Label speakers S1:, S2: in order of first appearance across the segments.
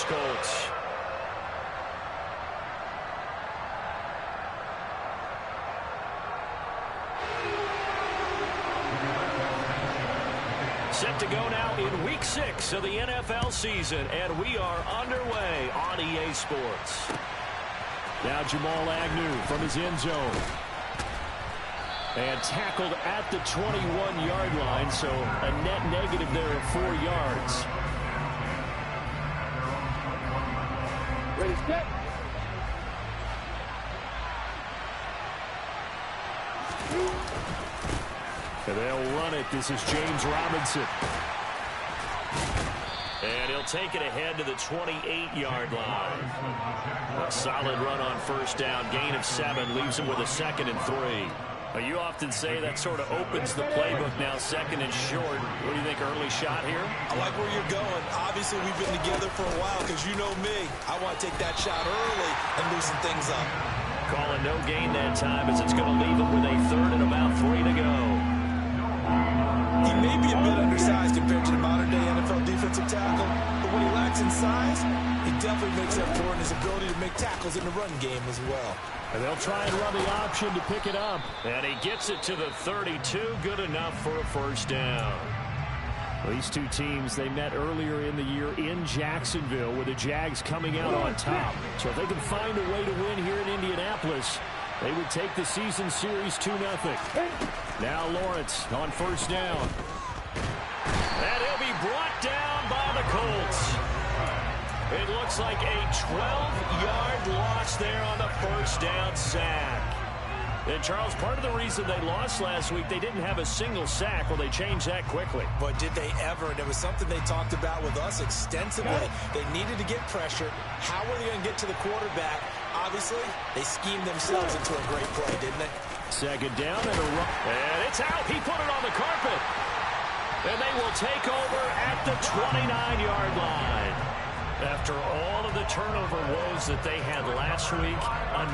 S1: Indianapolis Colts. Set to go now in Week 6 of the NFL season, and we are underway on EA Sports. Now Jamal Agnew from his end zone. And tackled at the 21-yard line, so a net negative there of 4 yards.
S2: Ready, set.
S1: And they'll run it. This is James Robinson. And he'll take it ahead to the 28-yard line. A solid run on first down. Gain of 7 leaves him with a 2nd and 3. You often say that sort of opens the playbook now, 2nd and short. What do you think, early shot here?
S3: I like where you're going. Obviously, we've been together for a while because you know me. I want to take that shot early and loosen things up.
S1: Calling no gain that time as it's going to leave him with a 3rd and about 3 to go.
S3: He may be a bit undersized compared to the modern-day NFL defensive tackle, but when he lacks in size, he definitely makes up for it in his ability to make tackles in the run game as well.
S1: And they'll try and run the option to pick it up. And he gets it to the 32. Good enough for a first down. These two teams, they met earlier in the year in Jacksonville with the Jags coming out on top. So if they can find a way to win here in Indianapolis, they would take the season series 2-0. Now Lawrence on first down. And he'll be brought down by the Colts. It looks like a 12-yard loss there on the first down sack. And, Charles, part of the reason they lost last week, they didn't have a single sack. Well, they changed that quickly.
S3: But did they ever? And it was something they talked about with us extensively. They needed to get pressure. How were they going to get to the quarterback? Obviously, they schemed themselves into a great play, didn't they?
S1: 2nd down and a run. And it's out. He put it on the carpet. And they will take over at the 29-yard line. After all of the turnover woes that they had last week,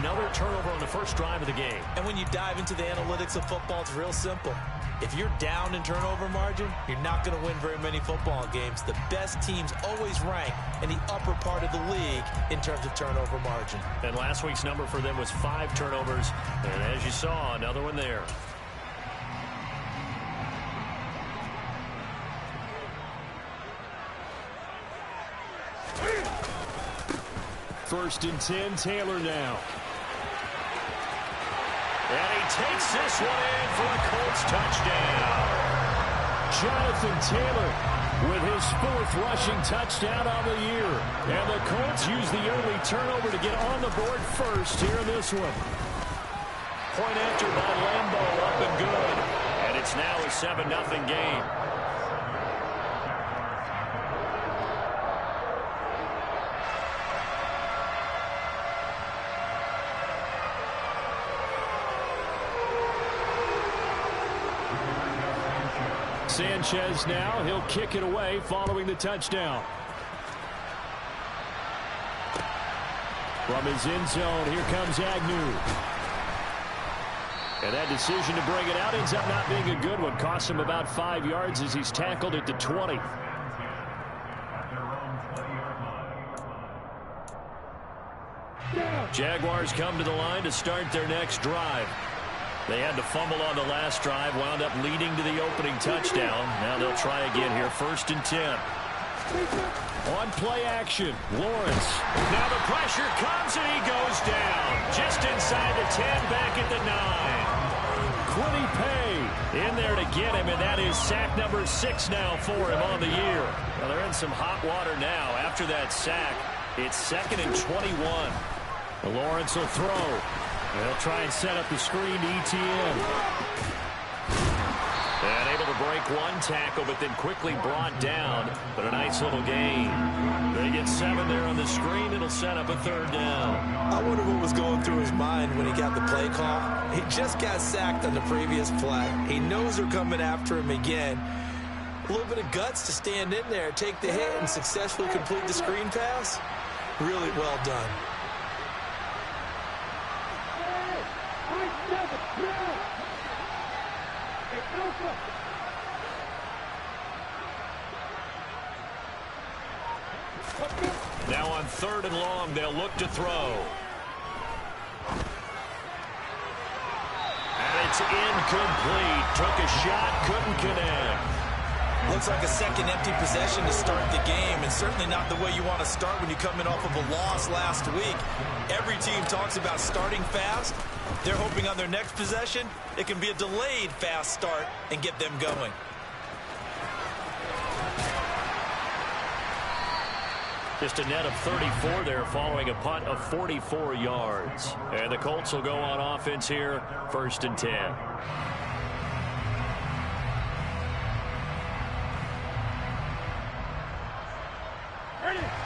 S1: another turnover on the first drive of the game.
S3: And when you dive into the analytics of football, it's real simple. If you're down in turnover margin, you're not going to win very many football games. The best teams always rank in the upper part of the league in terms of turnover margin.
S1: And last week's number for them was 5 turnovers. And as you saw, another one there. First and 10, Taylor now. And he takes this one in for a Colts touchdown. Jonathan Taylor with his 4th rushing touchdown of the year. And the Colts use the early turnover to get on the board first here in this one. Point after by Lambeau, up and good. And it's now a 7-0 game. Sanchez now, he'll kick it away following the touchdown. From his end zone, here comes Agnew. And that decision to bring it out ends up not being a good one. Costs him about 5 yards as he's tackled at the 20. Jaguars come to the line to start their next drive. They had to fumble on the last drive, wound up leading to the opening touchdown. Now they'll try again here, 1st and 10. On play action, Lawrence. Now the pressure comes and he goes down. Just inside the 10, back at the 9. Quiddy Pay in there to get him, and that is sack number 6 now for him on the year. Well, they're in some hot water now. After that sack, it's 2nd and 21. Lawrence will throw. They'll try and set up the screen to ETN. And able to break one tackle, but then quickly brought down. But a nice little gain. They get 7 there on the screen. It'll set up a 3rd down.
S3: I wonder what was going through his mind when he got the play call. He just got sacked on the previous play. He knows they're coming after him again. A little bit of guts to stand in there, take the hit, and successfully complete the screen pass. Really well done.
S1: Now on 3rd and long, they'll look to throw. And it's incomplete. Took a shot, couldn't connect.
S3: Looks like a second empty possession to start the game, and certainly not the way you want to start when you're coming off of a loss last week. Every team talks about starting fast. They're hoping on their next possession, it can be a delayed fast start and get them going.
S1: Just a net of 34 there following a punt of 44 yards. And the Colts will go on offense here, 1st and 10.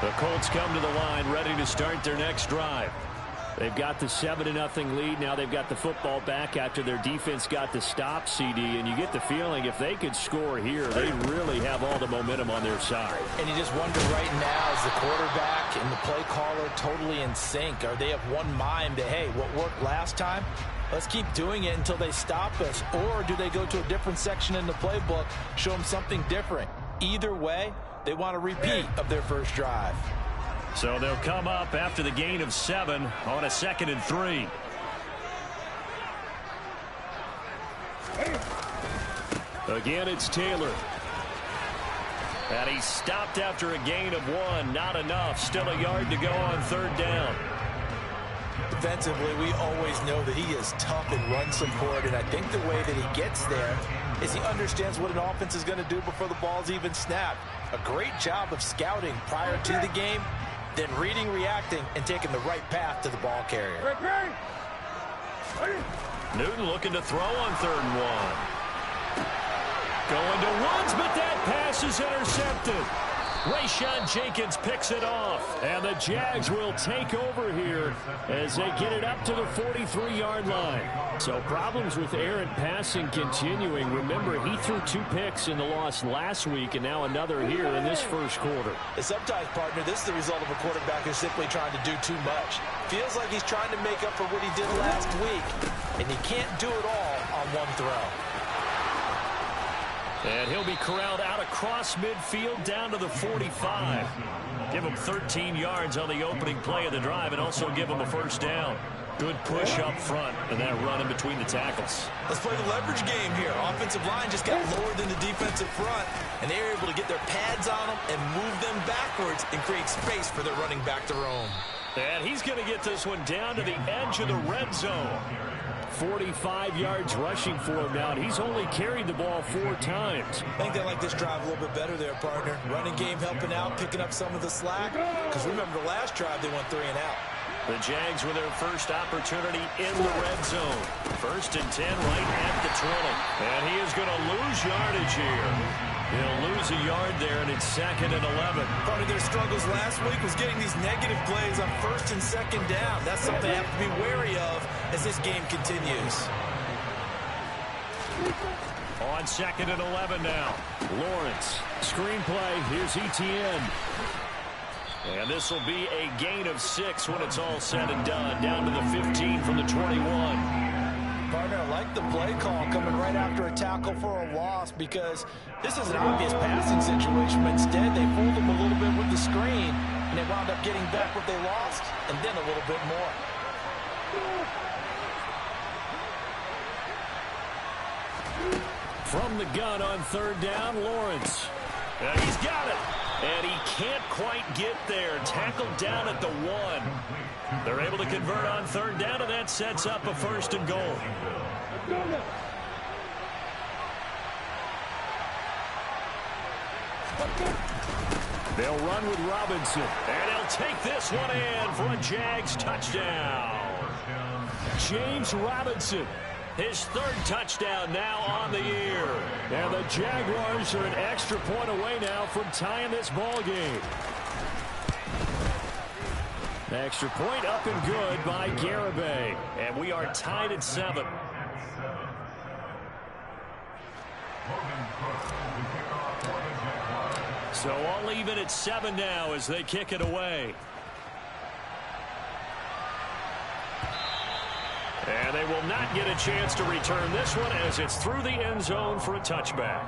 S1: The Colts come to the line ready to start their next drive. They've got the 7-0 lead. Now they've got the football back after their defense got the stop, CD. And you get the feeling if they could score here, they really have all the momentum on their side.
S4: And you just wonder right now, is the quarterback and the play caller totally in sync? Are they of one mind that, hey, what worked last time, let's keep doing it until they stop us? Or do they go to a different section in the playbook, show them something different? Either way, they want a repeat of their first drive.
S1: So they'll come up after the gain of 7 on a 2nd and 3. Again, it's Taylor. And he's stopped after a gain of 1. Not enough. Still a yard to go on 3rd down.
S4: Defensively, we always know that he is tough in run support, and I think the way that he gets there is he understands what an offense is going to do before the ball's even snapped. A great job of scouting prior to the game, then reading, reacting, and taking the right path to the ball carrier.
S1: Newton looking to throw on 3rd and 1. Going to Woods, but that pass is intercepted. Rayshon Jenkins picks it off, and the Jags will take over here as they get it up to the 43-yard line. So problems with errant passing continuing. Remember, he threw 2 picks in the loss last week, and now another here in this first quarter.
S4: And sometimes, partner, this is the result of a quarterback who's simply trying to do too much. Feels like he's trying to make up for what he did last week, and he can't do it all on one throw.
S1: And he'll be corralled out across midfield down to the 45. Give him 13 yards on the opening play of the drive and also give him a first down. Good push up front and that run in between the tackles.
S3: Let's play the leverage game here. Offensive line just got lower than the defensive front, and they were able to get their pads on them and move them backwards and create space for their running back to roam.
S1: And he's going to get this one down to the edge of the red zone. 45 yards rushing for him now, and he's only carried the ball 4 times.
S3: I think they like this drive a little bit better there, partner. Running game helping out, picking up some of the slack. Because remember, the last drive, they went 3 and out.
S1: The Jags with their first opportunity in the red zone. 1st and 10 right at the 20. And he is going to lose yardage here. He'll lose a yard there, and it's 2nd and 11.
S3: Part of their struggles last week was getting these negative plays on 1st and 2nd down. That's something they have to be wary of as this game continues.
S1: On 2nd and 11 now. Lawrence. Screenplay. Here's Etienne. And this will be a gain of 6 when it's all said and done. Down to the 15 from the 21.
S4: Partner, I like the play call coming right after a tackle for a loss because this is an obvious passing situation. But instead, they fooled them a little bit with the screen, and they wound up getting back what they lost and then a little bit more.
S1: From the gun on 3rd down, Lawrence. And he's got it. And he can't quite get there. Tackled down at the 1. They're able to convert on 3rd down, and that sets up a 1st and goal. They'll run with Robinson. And he'll take this one in for a Jags touchdown. James Robinson. His 3rd touchdown now on the year. And the Jaguars are an extra point away now from tying this ball game. Extra point up and good by Garibay. And we are tied at 7. So all even at 7 now as they kick it away. And they will not get a chance to return this one as it's through the end zone for a touchback.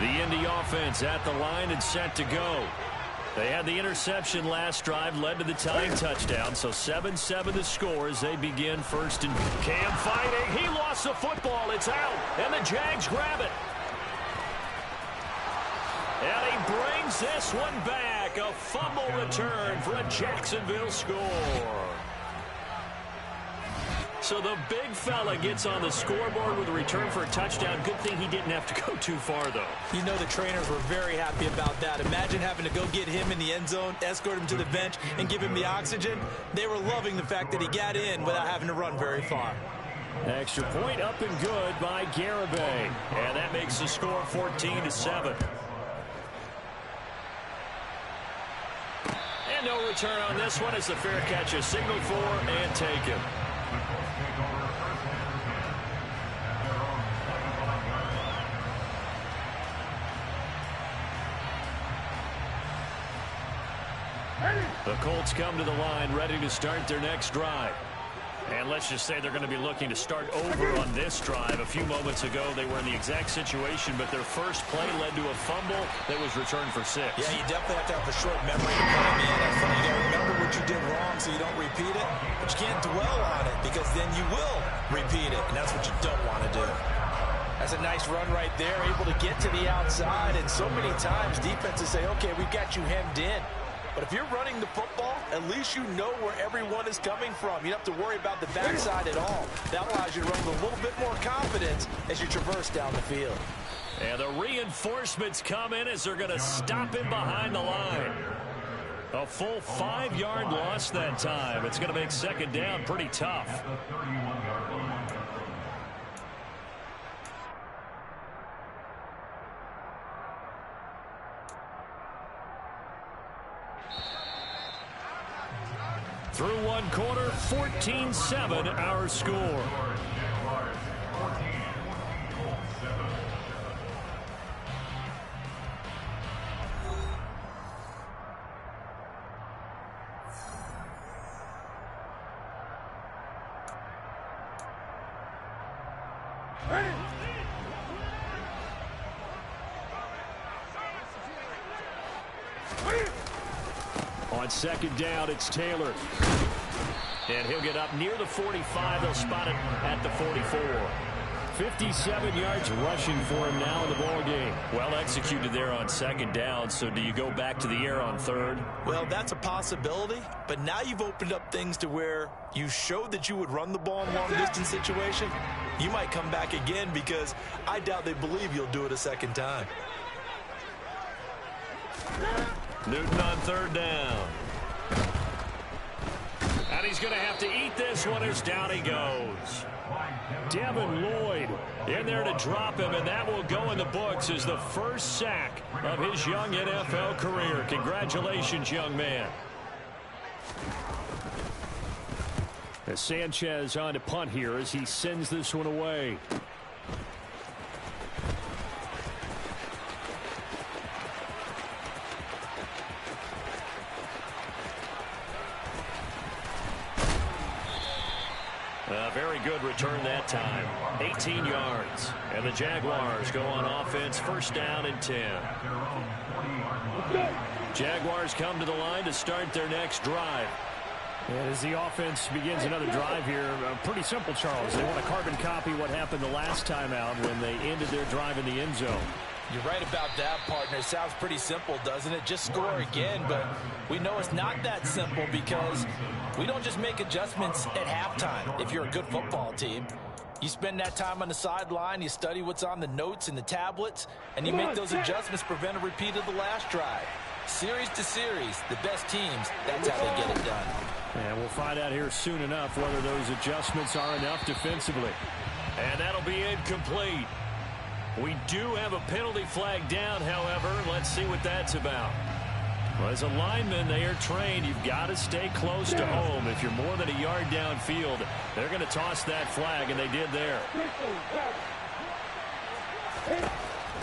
S1: The Indy offense at the line and set to go. They had the interception last drive, led to the tying touchdown, so 7-7 the score as they begin first and Cam fighting. He lost the football. It's out, and the Jags grab it. And he brings this one back. A fumble return for a Jacksonville score. So the big fella gets on the scoreboard with a return for a touchdown. Good thing he didn't have to go too far, though.
S3: You know the trainers were very happy about that. Imagine having to go get him in the end zone, escort him to the bench, and give him the oxygen. They were loving the fact that he got in without having to run very far.
S1: Extra point up and good by Garibay. And that makes the score 14-7. And no return on this one as the fair catch is signaled for and taken. The Colts come to the line ready to start their next drive. And let's just say they're going to be looking to start over on this drive. A few moments ago, they were in the exact situation, but their first play led to a fumble that was returned for 6.
S3: Yeah, you definitely have to have a short memory to play in the NFL. You got to remember what you did wrong so you don't repeat it, but you can't dwell on it because then you will repeat it, and that's what you don't want to do.
S4: That's a nice run right there, able to get to the outside, and so many times defenses say, okay, we've got you hemmed in. But if you're running the football, at least you know where everyone is coming from. You don't have to worry about the backside at all. That allows you to run with a little bit more confidence as you traverse down the field.
S1: And the reinforcements come in as they're going to stop him behind the line. A full 5-yard loss that time. It's going to make second down pretty tough. Through one quarter, 14-7 our score. On second down, it's Taylor. And he'll get up near the 45. They'll spot it at the 44. 57 yards rushing for him now in the ball game. Well executed there on second down. So do you go back to the air on third?
S3: Well, that's a possibility. But now you've opened up things to where you showed that you would run the ball in long-distance situation. You might come back again because I doubt they believe you'll do it a second time.
S1: Newton on third down. And he's going to have to eat this one as down he goes. Devin Lloyd in there to drop him, and that will go in the books as the first sack of his young NFL career. Congratulations, young man. As Sanchez on to punt here as he sends this one away. A very good return that time. 18 yards. And the Jaguars go on offense, first down and 10. Jaguars come to the line to start their next drive. And as the offense begins another drive here, pretty simple, Charles. They want to carbon copy what happened the last time out when they ended their drive in the end zone.
S4: You're right about that, partner. It sounds pretty simple, doesn't it? Just score again, but we know it's not that simple because we don't just make adjustments at halftime if you're a good football team. You spend that time on the sideline, you study what's on the notes and the tablets, and you make those adjustments to prevent a repeat of the last drive. Series to series, the best teams, that's how they get it done.
S1: And we'll find out here soon enough whether those adjustments are enough defensively. And that'll be incomplete. We do have a penalty flag down, however. Let's see what that's about. Well, as a lineman, they are trained. You've got to stay close to home. If you're more than a yard downfield, they're going to toss that flag, and they did there.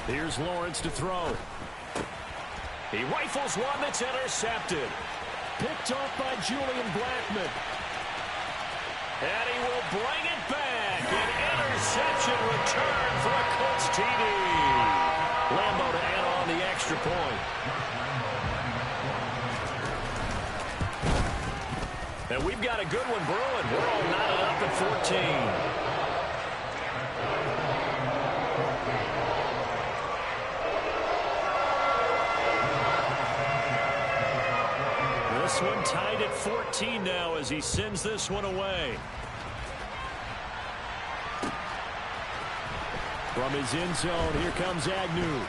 S1: Here's Lawrence to throw. He rifles one that's intercepted. Picked off by Julian Blackman. And he will bring it back. An interception return for a Colts TD. Lambeau to And we've got a good one brewing. We're all knotted up at 14. This one tied at 14 now as he sends this one away. From his end zone, here comes Agnew.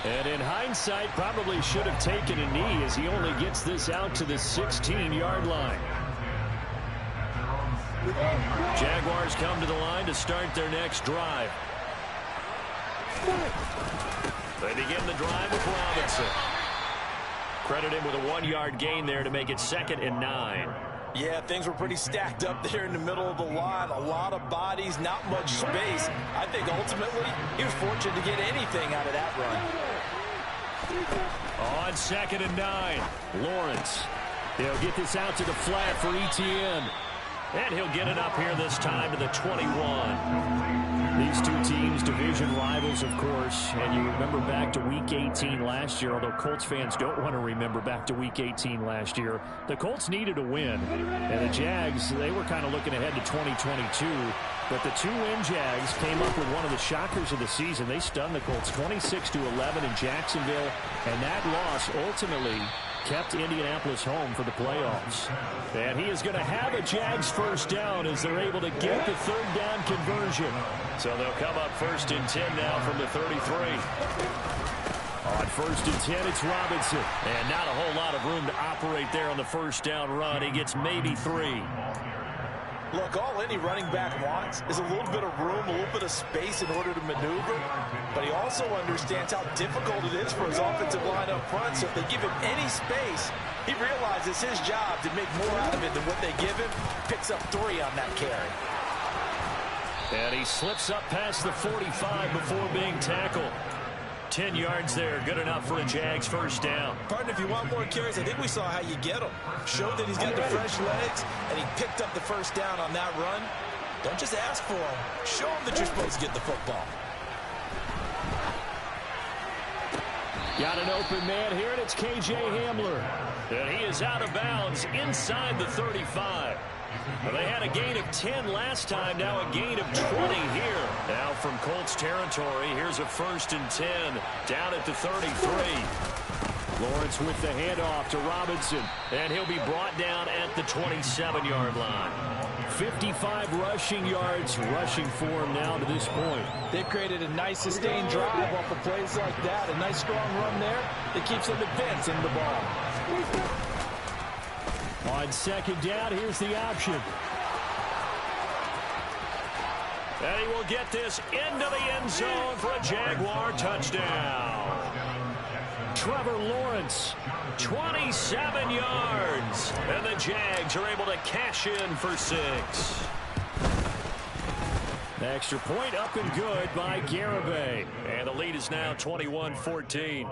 S1: And in hindsight, probably should have taken a knee as he only gets this out to the 16-yard line. Jaguars come to the line to start their next drive. They begin the drive with Robinson. Credit him with a 1-yard gain there to make it 2nd and 9.
S4: Yeah, things were pretty stacked up there in the middle of the line. A lot of bodies, not much space. I think ultimately he was fortunate to get anything out of that run.
S1: On 2nd and 9, Lawrence. He'll get this out to the flat for Etienne. And he'll get it up here this time to the 21. These two teams, division rivals, of course. And you remember back to Week 18 last year, although Colts fans don't want to remember back to Week 18 last year. The Colts needed a win. And the Jags, they were kind of looking ahead to 2022. But the two-win Jags came up with one of the shockers of the season. They stunned the Colts 26-11 in Jacksonville. And that loss ultimately kept Indianapolis home for the playoffs. And he is going to have a Jags first down as they're able to get the third down conversion. So they'll come up 1st and 10 now from the 33. On 1st and 10, it's Robinson. And not a whole lot of room to operate there on the first down run. He gets maybe 3.
S4: Look, all any running back wants is a little bit of room, a little bit of space in order to maneuver. But he also understands how difficult it is for his offensive line up front. So if they give him any space, he realizes his job to make more out of it than what they give him. Picks up 3 on that carry.
S1: And he slips up past the 45 before being tackled. 10 yards there, good enough for a Jags first down.
S3: Partner, if you want more carries, I think we saw how you get them. Showed that he's got the fresh legs, and he picked up the first down on that run. Don't just ask for him. Show him that you're supposed to get the football.
S1: Got an open man here, and it's K.J. Hamler. And he is out of bounds inside the 35. Well, they had a gain of 10 last time, now a gain of 20 here. Now from Colts territory, here's a 1st and 10 down at the 33. Lawrence with the handoff to Robinson, and he'll be brought down at the 27-yard line. 55 rushing yards rushing for him now to this point.
S4: They've created a nice sustained drive off of plays like that. A nice strong run there that keeps them advancing the ball.
S1: On 2nd down, here's the option. And he will get this into the end zone for a Jaguar touchdown. Trevor Lawrence, 27 yards. And the Jags are able to cash in for 6. The extra point up and good by Garibay. And the lead is now 21-14.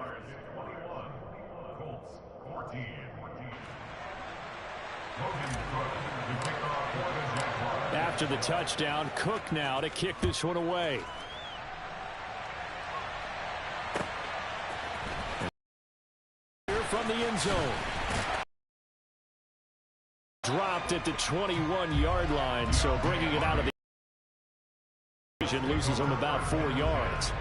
S1: After the touchdown, Cook now to kick this one away. Here from the end zone. Dropped at the 21-yard line, so bringing it out of the division loses him about 4 yards.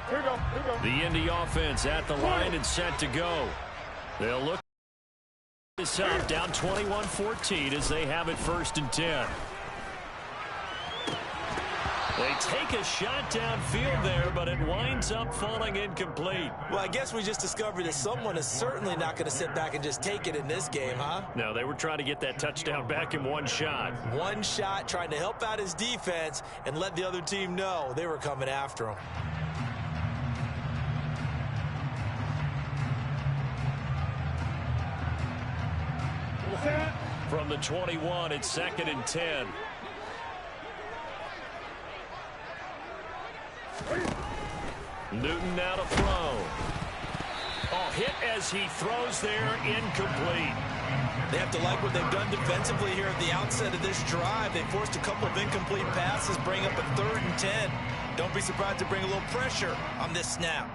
S2: Here we go.
S1: The Indy offense at the line and set to go. They'll look this up, down 21-14 as they have it 1st and 10. They take a shot downfield there, but it winds up falling incomplete.
S3: Well, I guess we just discovered that someone is certainly not going to sit back and just take it in this game, huh?
S1: No, they were trying to get that touchdown back in one shot.
S3: One shot, trying to help out his defense and let the other team know they were coming after him.
S1: From the 21, it's 2nd and 10. Newton now to throw. Oh, hit as he throws there, incomplete.
S3: They have to like what they've done defensively here at the outset of this drive. They forced a couple of incomplete passes, bring up a 3rd and 10. Don't be surprised to bring a little pressure on this snap.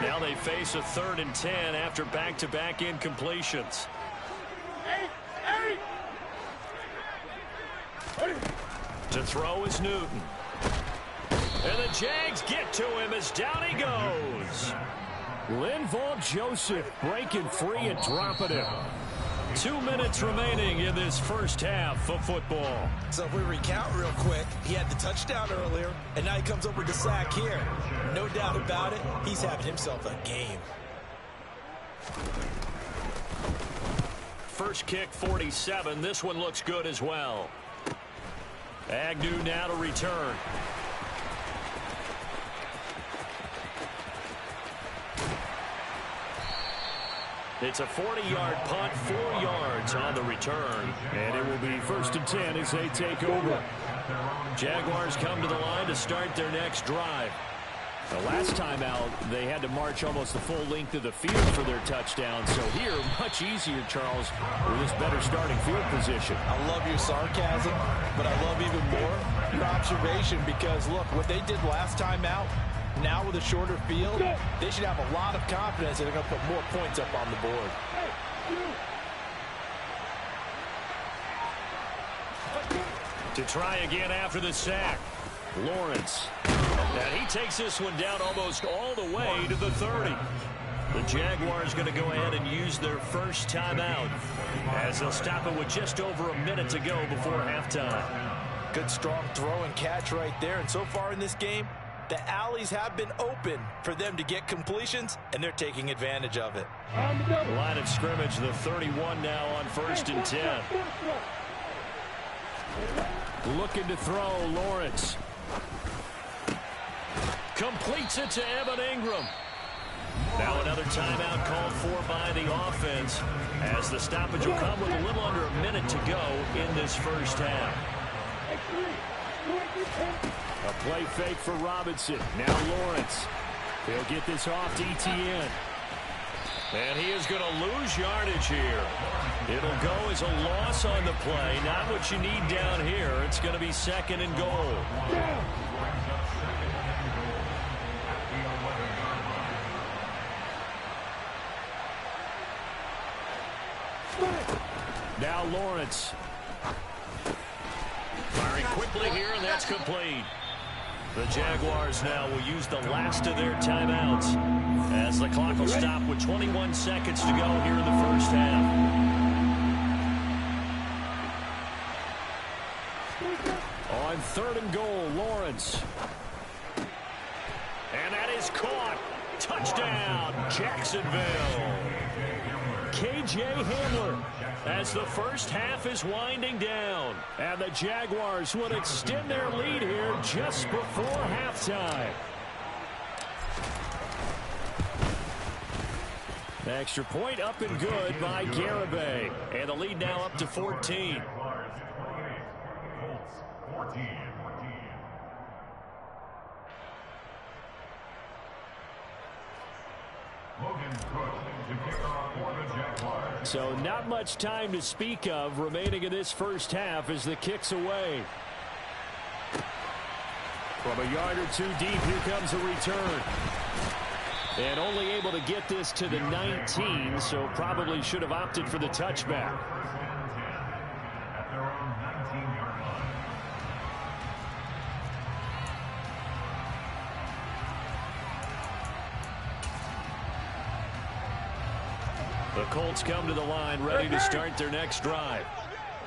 S1: Now they face a 3rd and 10 after back-to-back incompletions. To throw is Newton. And the Jags get to him as down he goes. Linval Joseph breaking free and dropping him. 2 minutes remaining in this first half of football.
S3: So if we recount real quick, he had the touchdown earlier, and now he comes over the sack here. No doubt about it, he's having himself a game.
S1: First kick, 47. This one looks good as well. Agnew now to return. It's a 40-yard punt, 4 yards on the return. And it will be 1st and 10 as they take over. Jaguars come to the line to start their next drive. The last time out, they had to march almost the full length of the field for their touchdown. So here, much easier, Charles, with this better starting field position.
S4: I love your sarcasm, but I love even more your observation because, look, what they did last time out, now with a shorter field, they should have a lot of confidence that they're going to put more points up on the board.
S1: To try again after the sack, Lawrence. And he takes this one down almost all the way to the 30. The Jaguars going to go ahead and use their first timeout as they'll stop it with just over a minute to go before halftime.
S4: Good strong throw and catch right there. And so far in this game, the alleys have been open for them to get completions, and they're taking advantage of it.
S1: Line of scrimmage, the 31 now on 1st and 10. Looking to throw, Lawrence. Completes it to Evan Ingram. Now another timeout called for by the offense as the stoppage will come with a little under a minute to go in this first half. A play fake for Robinson. Now Lawrence. He'll get this off to Etienne. And he is going to lose yardage here. It'll go as a loss on the play. Not what you need down here. It's going to be 2nd and goal. Now Lawrence. Firing quickly here, and that's complete. The Jaguars now will use the last of their timeouts as the clock will stop with 21 seconds to go here in the first half. On 3rd and goal, Lawrence. And that is caught. Touchdown, Jacksonville. K.J. Hamler as the first half is winding down. And the Jaguars will extend their lead here just before halftime. Extra point up and good by Garibay. And the lead now up to 14. So not much time to speak of remaining in this first half as the kick's away. From a yard or two deep, here comes a return. And only able to get this to the 19, so probably should have opted for the touchback. The Colts come to the line ready to start their next drive.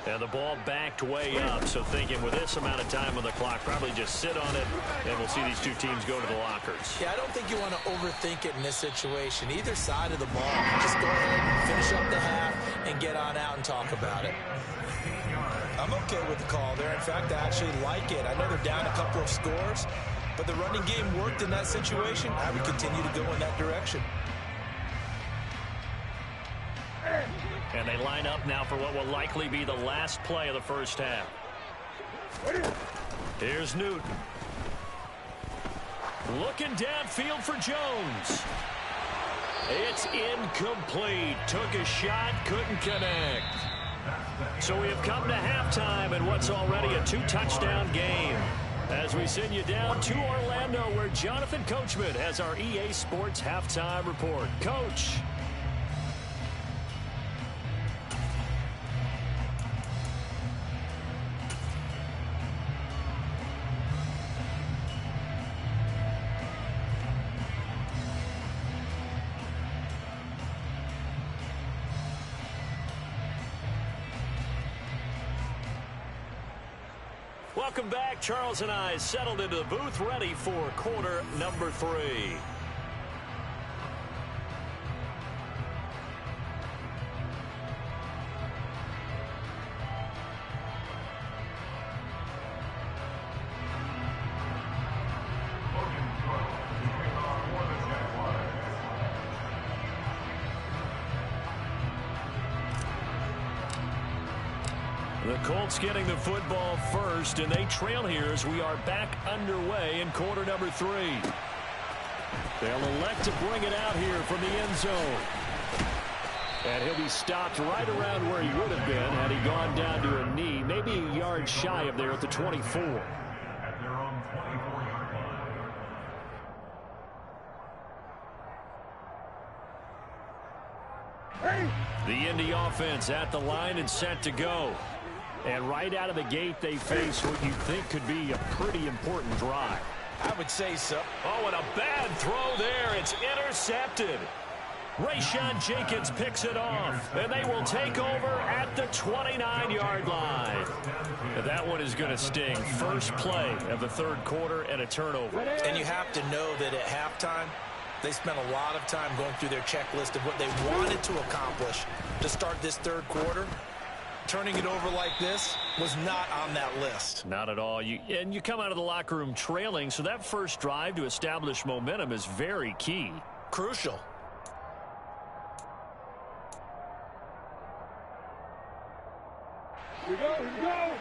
S1: And the ball backed way up, so thinking with this amount of time on the clock, probably just sit on it, and we'll see these two teams go to the lockers.
S3: Yeah, I don't think you want to overthink it in this situation. Either side of the ball, just go ahead, finish up the half, and get on out and talk about it. I'm okay with the call there. In fact, I actually like it. I know they're down a couple of scores, but the running game worked in that situation. I would continue to go in that direction.
S1: And they line up now for what will likely be the last play of the first half. Here's Newton. Looking downfield for Jones. It's incomplete. Took a shot, couldn't connect. So we have come to halftime in what's already a 2-touchdown game. As we send you down to Orlando, where Jonathan Coachman has our EA Sports halftime report. Coach. Welcome back. Charles and I settled into the booth, ready for quarter number 3. The Colts getting the football first, and they trail here as we are back underway in quarter number 3. They'll elect to bring it out here from the end zone. And he'll be stopped right around where he would have been had he gone down to a knee, maybe a yard shy of there at the 24. The Indy offense at the line and set to go. And right out of the gate, they face what you think could be a pretty important drive.
S4: I would say so.
S1: Oh, and a bad throw there. It's intercepted. Rayshon Jenkins picks it off, and they will take over at the 29-yard line. And that one is going to sting. First play of the third quarter and a turnover.
S4: And you have to know that at halftime, they spent a lot of time going through their checklist of what they wanted to accomplish to start this third quarter. Turning it over like this was not on that list.
S1: Not at all. And you come out of the locker room trailing, so that first drive to establish momentum is very key.
S4: Crucial.
S2: Here we go, here we go.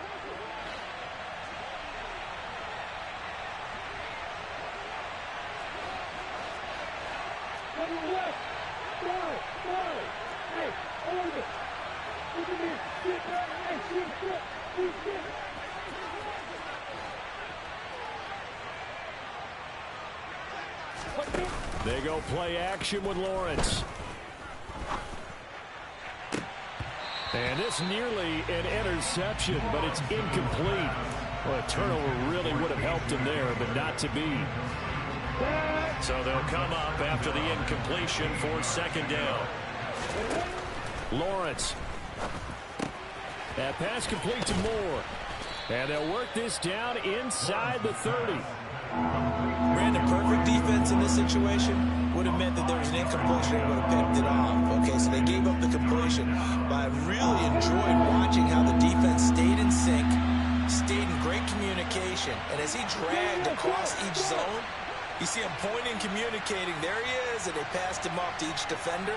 S2: Come left. No. Hey, hold it. Look at me. Get back. Hey, shoot.
S1: They go play action with Lawrence. And it's nearly an interception, but it's incomplete. Well, a turnover really would have helped him there, but not to be. So they'll come up after the incompletion for second down. Lawrence. That pass complete to Moore. And they'll work this down inside the 30.
S3: Ran the perfect defense in this situation. Would have meant that there was an incompletion. They would have picked it off. Okay, so they gave up the completion. But I really enjoyed watching how the defense stayed in sync, stayed in great communication. And as he dragged across each zone, you see him pointing, communicating. There he is, and they passed him off to each defender.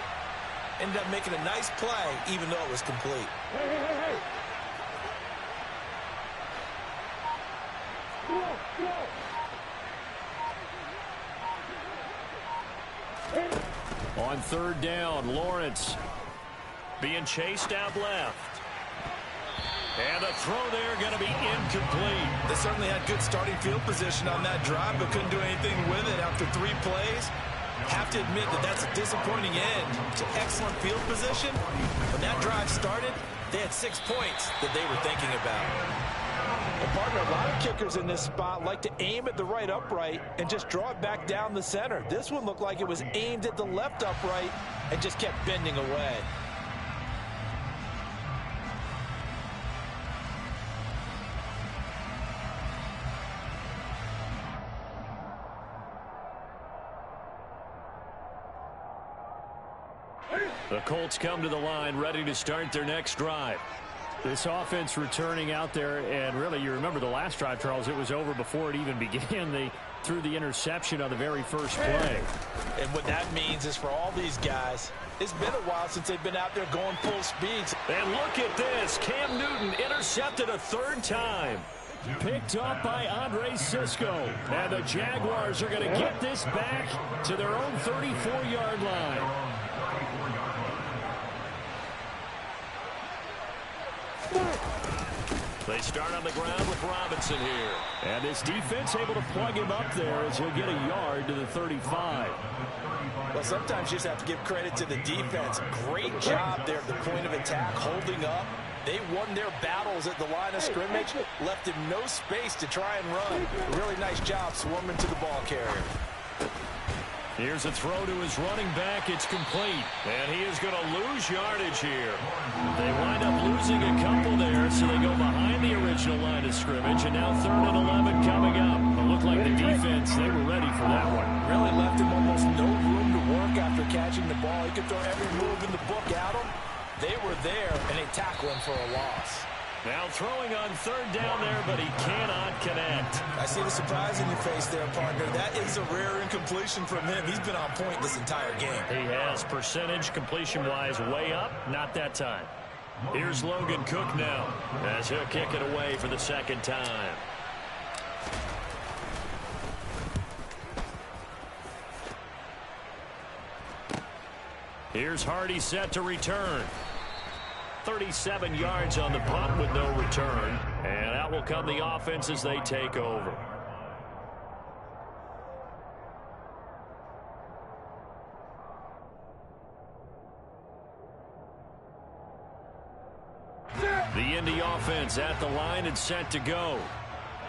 S3: Ended up making a nice play, even though it was complete.
S2: Hey. Go.
S1: On third down, Lawrence being chased out left. And the throw there going to be incomplete.
S3: They certainly had good starting field position on that drive, but couldn't do anything with it after 3 plays. Have to admit that that's a disappointing end to excellent field position. When that drive started, they had 6 points that they were thinking about.
S4: And partner, a lot of kickers in this spot like to aim at the right upright and just draw it back down the center. This one looked like it was aimed at the left upright and just kept bending away.
S1: The Colts come to the line ready to start their next drive. This offense returning out there, and really, you remember the last drive, Charles, it was over before it even began. They threw the interception on the very first play.
S4: And what that means is for all these guys, it's been a while since they've been out there going full speeds.
S1: And look at this. Cam Newton intercepted a third time. Picked up by Andre Sisco. And the Jaguars are going to get this back to their own 34-yard line. They start on the ground with Robinson here. And this defense able to plug him up there as he'll get a yard to the 35.
S4: Well, sometimes you just have to give credit to the defense. Great job there at the point of attack, holding up. They won their battles at the line of scrimmage, left him no space to try and run. Really nice job swarming to the ball carrier.
S1: Here's a throw to his running back. It's complete. And he is going to lose yardage here. They wind up losing a couple there, so they go behind the original line of scrimmage. And now 3rd and 11 coming up. It looked like the defense, they were ready for that one.
S4: Really left him almost no room to work after catching the ball. He could throw every move in the book at him. They were there, and they tackle him for a loss.
S1: Now throwing on 3rd down there, but he cannot connect.
S3: I see the surprise in your face there, partner. That is a rare incompletion from him. He's been on point this entire game.
S1: He has percentage completion-wise way up. Not that time. Here's Logan Cook now as he'll kick it away for the 2nd time. Here's Hardy set to return. 37 yards on the punt with no return. And out will come the offense as they take over. The Indy offense at the line and set to go.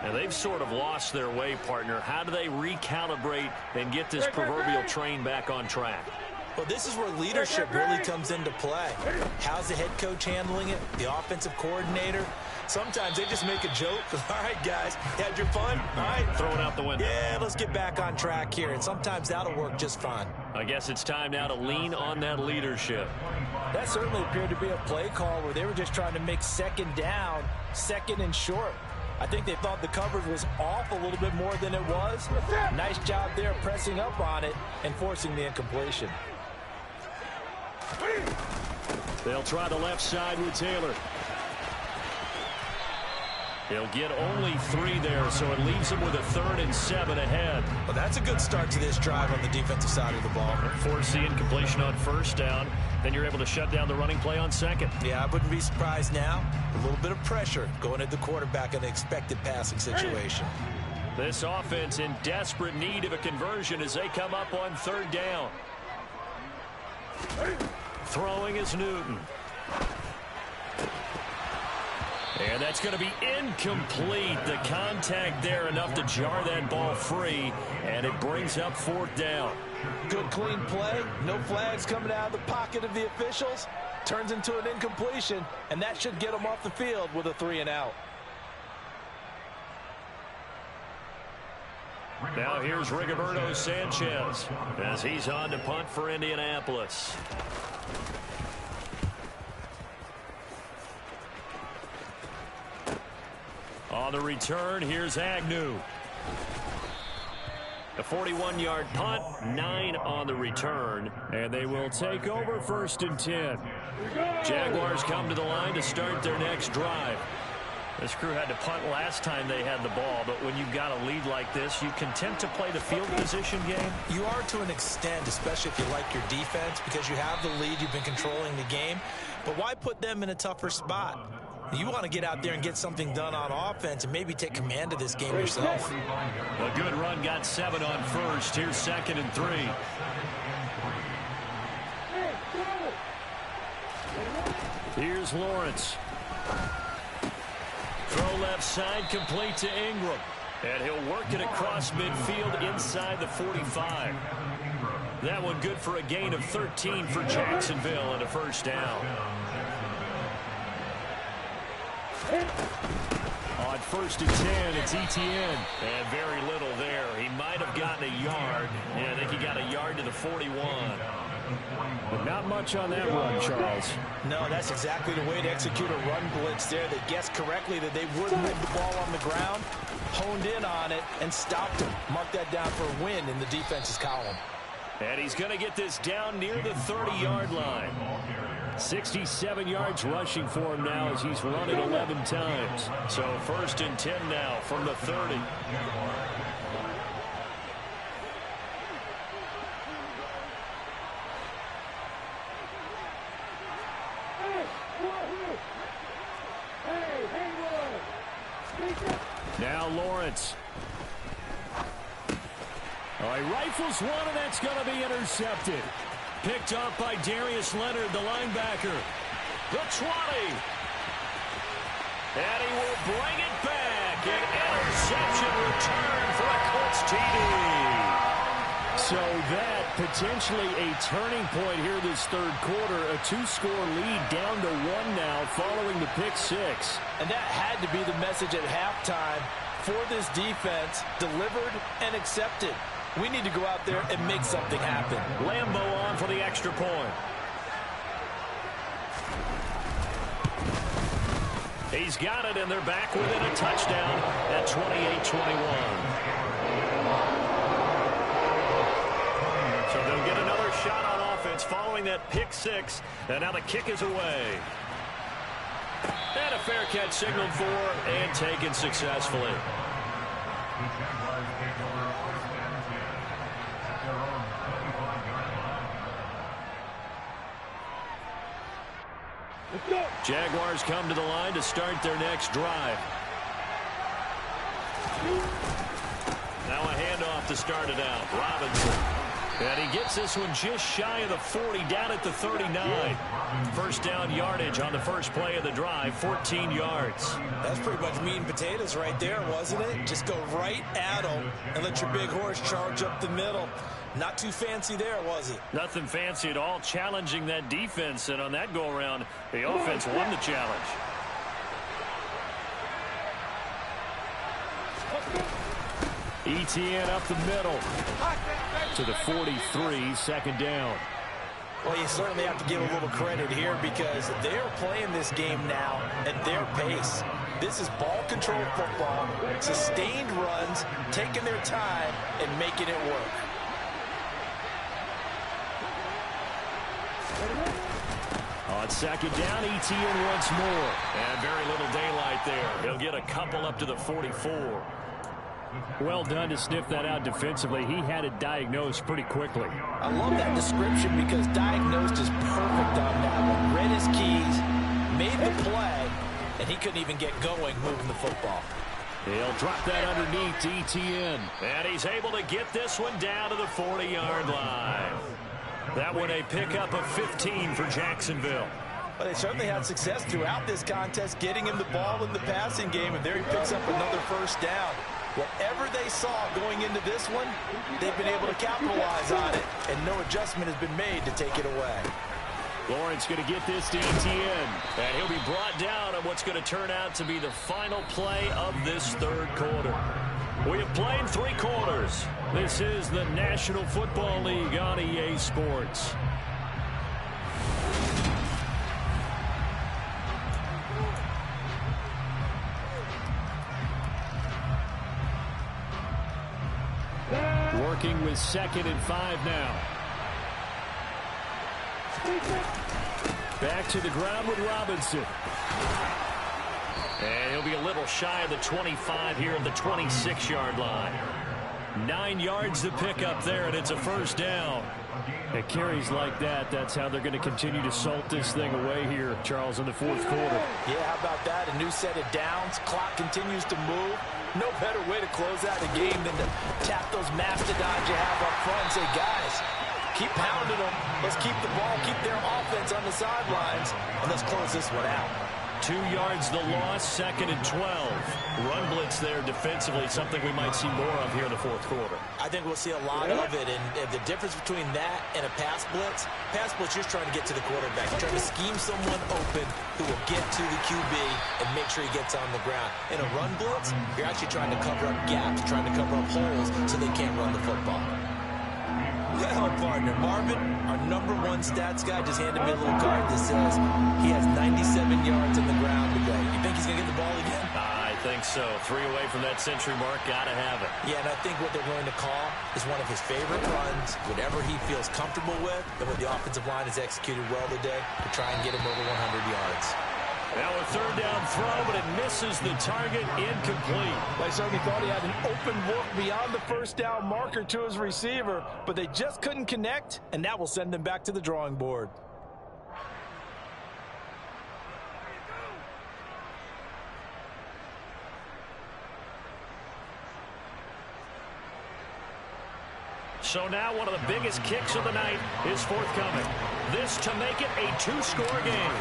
S1: And they've sort of lost their way, partner. How do they recalibrate and get this proverbial train back on track?
S3: Well, this is where leadership really comes into play. How's the head coach handling it? The offensive coordinator? Sometimes they just make a joke. All right, guys, had your fun? All right.
S1: Throw it out the window.
S3: Yeah, let's get back on track here. And sometimes that'll work just fine.
S1: I guess it's time now to lean on that leadership.
S4: That certainly appeared to be a play call where they were just trying to make 2nd down, 2nd and short. I think they thought the coverage was off a little bit more than it was. Nice job there pressing up on it and forcing the incompletion.
S1: They'll try the left side with Taylor. He'll get only 3 there, so it leaves him with a 3rd and 7 ahead.
S3: Well, that's a good start to this drive on the defensive side of the ball.
S1: Force the incompletion on 1st down. Then you're able to shut down the running play on 2nd.
S3: Yeah, I wouldn't be surprised now. A little bit of pressure going at the quarterback in an expected passing situation.
S1: This offense in desperate need of a conversion as they come up on 3rd down. Throwing is Newton. And that's going to be incomplete. The contact there enough to jar that ball free, and it brings up 4th down.
S4: Good clean play. No flags coming out of the pocket of the officials. Turns into an incompletion, and that should get them off the field with a 3 and out.
S1: Now here's Rigoberto Sanchez as he's on to punt for Indianapolis. On the return, here's Agnew. A 41-yard punt, 9 on the return, and they will take over 1st and 10. Jaguars come to the line to start their next drive. This crew had to punt last time they had the ball, but when you've got a lead like this, you content to play the field position game?
S3: You are to an extent, especially if you like your defense, because you have the lead, you've been controlling the game. But why put them in a tougher spot? You want to get out there and get something done on offense and maybe take command of this game yourself.
S1: A good run, got 7 on 1st. Here's 2nd and 3. Here's Lawrence. Throw left side, complete to Ingram. And he'll work it across midfield inside the 45. That one good for a gain of 13 for Jacksonville and a 1st down. On 1st and 10, it's Etienne. And very little there. He might have gotten a yard. Yeah, I think he got a yard to the 41. But not much on that run, Charles.
S4: No, that's exactly the way to execute a run blitz there. They guessed correctly that they would move the ball on the ground, honed in on it, and stopped him. Mark that down for a win in the defense's column.
S1: And he's going to get this down near the 30-yard line. 67 yards rushing for him now as he's run it 11 times. So 1st and 10 now from the 30.
S2: Hey, Haywood!
S1: Lawrence. Oh, he rifles one, and that's going to be intercepted. Picked up by Darius Leonard, the linebacker. The 20. And he will bring it back. An interception return for a Colts TD. So that potentially a turning point here this third quarter. A 2-score lead down to 1 now following the pick 6.
S4: And that had to be the message at halftime for this defense. Delivered and accepted. We need to go out there and make something happen.
S1: Lambo on for the extra point. He's got it, and they're back within a touchdown at 28-21. So they'll get another shot on offense following that pick 6, and now the kick is away. And a fair catch signaled for and taken successfully. Jaguars come to the line to start their next drive. Now a handoff to start it out. Robinson. And he gets this one just shy of the 40, down at the 39. First down yardage on the first play of the drive, 14 yards.
S3: That's pretty much meat and potatoes right there, wasn't it? Just go right at them and let your big horse charge up the middle. Not too fancy there, was it?
S1: Nothing fancy at all, challenging that defense. And on that go-around, the offense won the challenge. ETN up the middle to the 43, second down.
S3: Well, you certainly have to give a little credit here because they're playing this game now at their pace. This is ball control football, sustained runs, taking their time and making it work.
S1: On second down, ETN once more. And very little daylight there. He'll get a couple up to the 44. Well done to sniff that out defensively. He had it diagnosed pretty quickly.
S4: I love that description because diagnosed is perfect on that one. Read his keys, made the play, and he couldn't even get going moving the football.
S1: He'll drop that underneath to ETN. And he's able to get this one down to the 40-yard line. That one a pickup of 15 for Jacksonville.
S4: Well, they certainly had success throughout this contest, getting him the ball in the passing game, and there he picks up another first down. Whatever they saw going into this one, they've been able to capitalize on it, and no adjustment has been made to take it away.
S1: Lawrence going to get this to ETN, and he'll be brought down on what's going to turn out to be the final play of this third quarter. We have played 3 quarters. This is the National Football League on EA Sports. Working with 2nd and 5 now. Back to the ground with Robinson. And he'll be a little shy of the 25 here at the 26-yard line. 9 yards to pick up there, and it's a first down. It carries like that. That's how they're going to continue to salt this thing away here, Charles, in the fourth quarter.
S4: Yeah, how about that? A new set of downs. Clock continues to move. No better way to close out a game than to tap those mastodons you have up front and say, guys, keep pounding them. Let's keep the ball, keep their offense on the sidelines, and let's close this one out.
S1: 2 yards the loss, 2nd and 12. Run blitz there defensively, something we might see more of here in the fourth quarter.
S3: I think we'll see a lot of it, and the difference between that and a pass blitz, you're trying to get to the quarterback. You're trying to scheme someone open who will get to the QB and make sure he gets on the ground. In a run blitz, you're actually trying to cover up gaps, trying to cover up holes so they can't run the football. Well, partner, Marvin, our #1 stats guy, just handed me a little card that says he has 97 yards on the ground today. You think he's going to get the ball again?
S1: I think so. 3 away from that century mark. Got to have it.
S3: Yeah, and I think what they're going to call is one of his favorite runs, whatever he feels comfortable with, and what the offensive line has executed well today to try and get him over 100 yards.
S1: Now a third down throw, but it misses the target, incomplete.
S4: They certainly thought he had an open look beyond the first down marker to his receiver, but they just couldn't connect, and that will send them back to the drawing board.
S1: So now one of the biggest kicks of the night is forthcoming. This to make it a two-score game.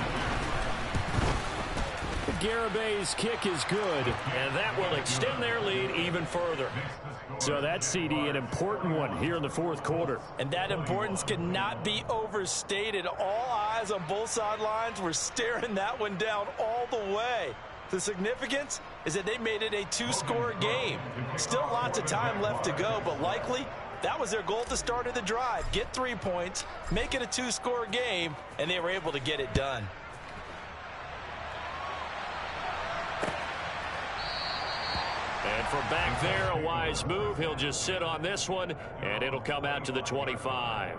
S1: Garabay's kick is good, and that will extend their lead even further. So that's, CD, an important one here in the fourth quarter.
S4: And that importance cannot be overstated. All eyes on both sidelines were staring that one down all the way. The significance is that they made it a two-score game. Still lots of time left to go, but likely that was their goal at the start of the drive. Get 3 points, make it a two-score game, and they were able to get it done.
S1: And from back there, a wise move. He'll just sit on this one, and it'll come out to the 25.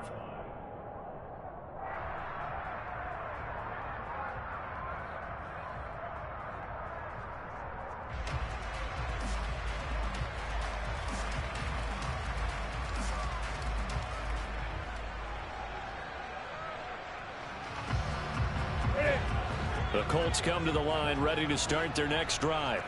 S1: The Colts come to the line ready to start their next drive.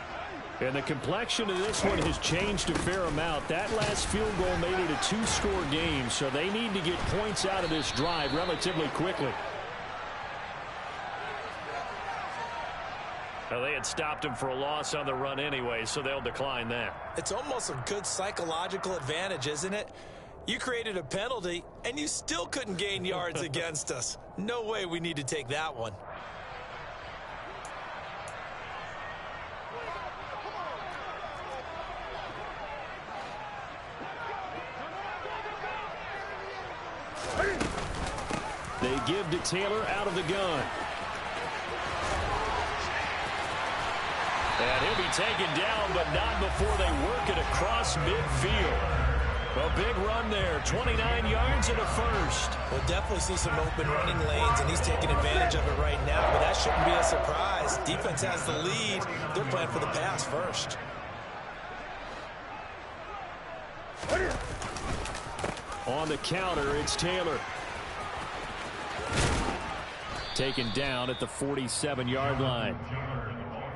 S1: And the complexion of this one has changed a fair amount. That last field goal made it a two-score game, so they need to get points out of this drive relatively quickly. Well, they had stopped him for a loss on the run anyway, so they'll decline that.
S3: It's almost a good psychological advantage, isn't it? You created a penalty, and you still couldn't gain yards against us. No way we need to take that one.
S1: They give to Taylor out of the gun. And he'll be taken down, but not before they work it across midfield. A big run there, 29 yards and a first.
S3: We'll definitely see some open running lanes, and he's taking advantage of it right now, but that shouldn't be a surprise. Defense has the lead. They're playing for the pass first.
S1: On the counter, it's Taylor. Taken down at the 47-yard line.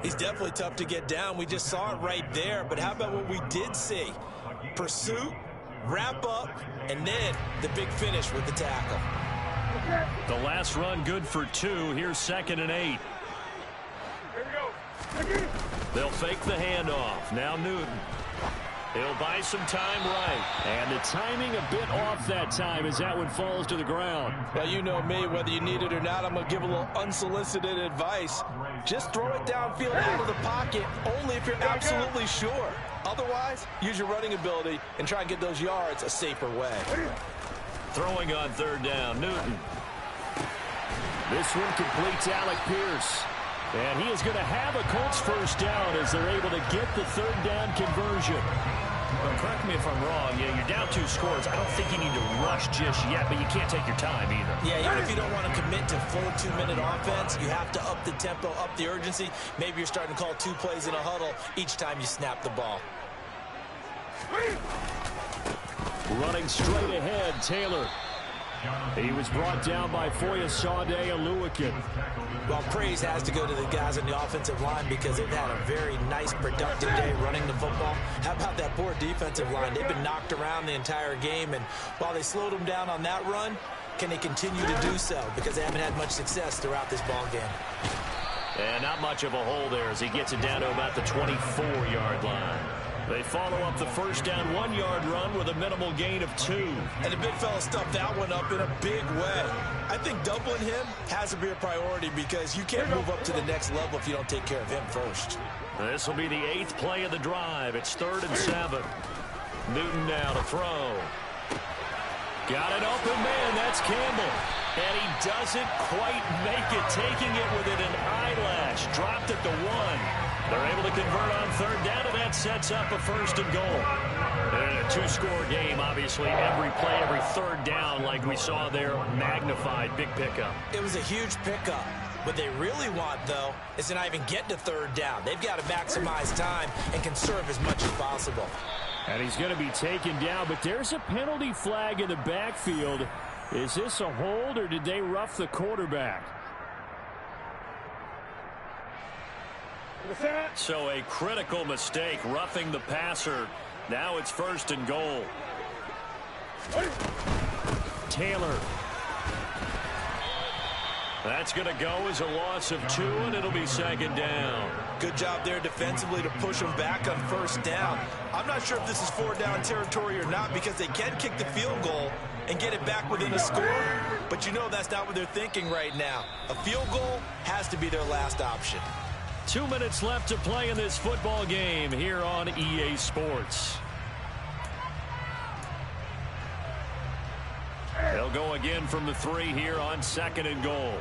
S3: He's definitely tough to get down. We just saw it right there. But how about what we did see? Pursuit, wrap up, and then the big finish with the tackle.
S1: The last run good for 2. Here's 2nd and 8. They'll fake the handoff. Now Newton. He'll buy some time right. And the timing a bit off that time as that one falls to the ground.
S4: Well, you know me, whether you need it or not, I'm going to give a little unsolicited advice. Just throw it downfield out of the pocket only if you're absolutely sure. Otherwise, use your running ability and try and get those yards a safer way.
S1: Throwing on 3rd down, Newton. This one completes Alec Pierce. And he is going to have a Colts first down as they're able to get the 3rd down conversion. Well, correct me if I'm wrong. Yeah, you're down 2 scores. I don't think you need to rush just yet, but you can't take your time either.
S3: Yeah, even if you don't want to commit to full 2-minute offense, you have to up the tempo, up the urgency. Maybe you're starting to call 2 plays in a huddle each time you snap the ball.
S1: Running straight ahead, Taylor. He was brought down by Foya Sade and Looie.
S3: Well, praise has to go to the guys on the offensive line because they've had a very nice, productive day running the football. How about that poor defensive line? They've been knocked around the entire game, and while they slowed them down on that run, can they continue to do so? Because they haven't had much success throughout this ball game.
S1: And not much of a hole there as he gets it down to about the 24-yard line. They follow up the first down 1-yard run with a minimal gain of 2.
S3: And the big fella stuffed that one up in a big way. I think doubling him has to be a priority because you can't move up to the next level if you don't take care of him first.
S1: This will be the 8th play of the drive. It's 3rd and 7. Newton now to throw. Got an open man. That's Campbell. And he doesn't quite make it, taking it within an eyelash. Dropped at the 1. They're able to convert on 3rd down, and that sets up a 1st and goal. And a 2-score game, obviously. Every play, every 3rd down, like we saw there, magnified. Big pickup.
S3: It was a huge pickup. What they really want, though, is to not even get to 3rd down. They've got to maximize time and conserve as much as possible.
S1: And he's going to be taken down, but there's a penalty flag in the backfield. Is this a hold, or did they rough the quarterback? So a critical mistake, roughing the passer. Now it's 1st and goal. Taylor. That's going to go as a loss of 2, and it'll be second down.
S3: Good job there defensively to push them back on first down. I'm not sure if this is 4-down territory or not because they can kick the field goal and get it back within a score, but you know that's not what they're thinking right now. A field goal has to be their last option.
S1: 2 minutes left to play in this football game here on EA Sports. They'll go again from the 3 here on 2nd and goal.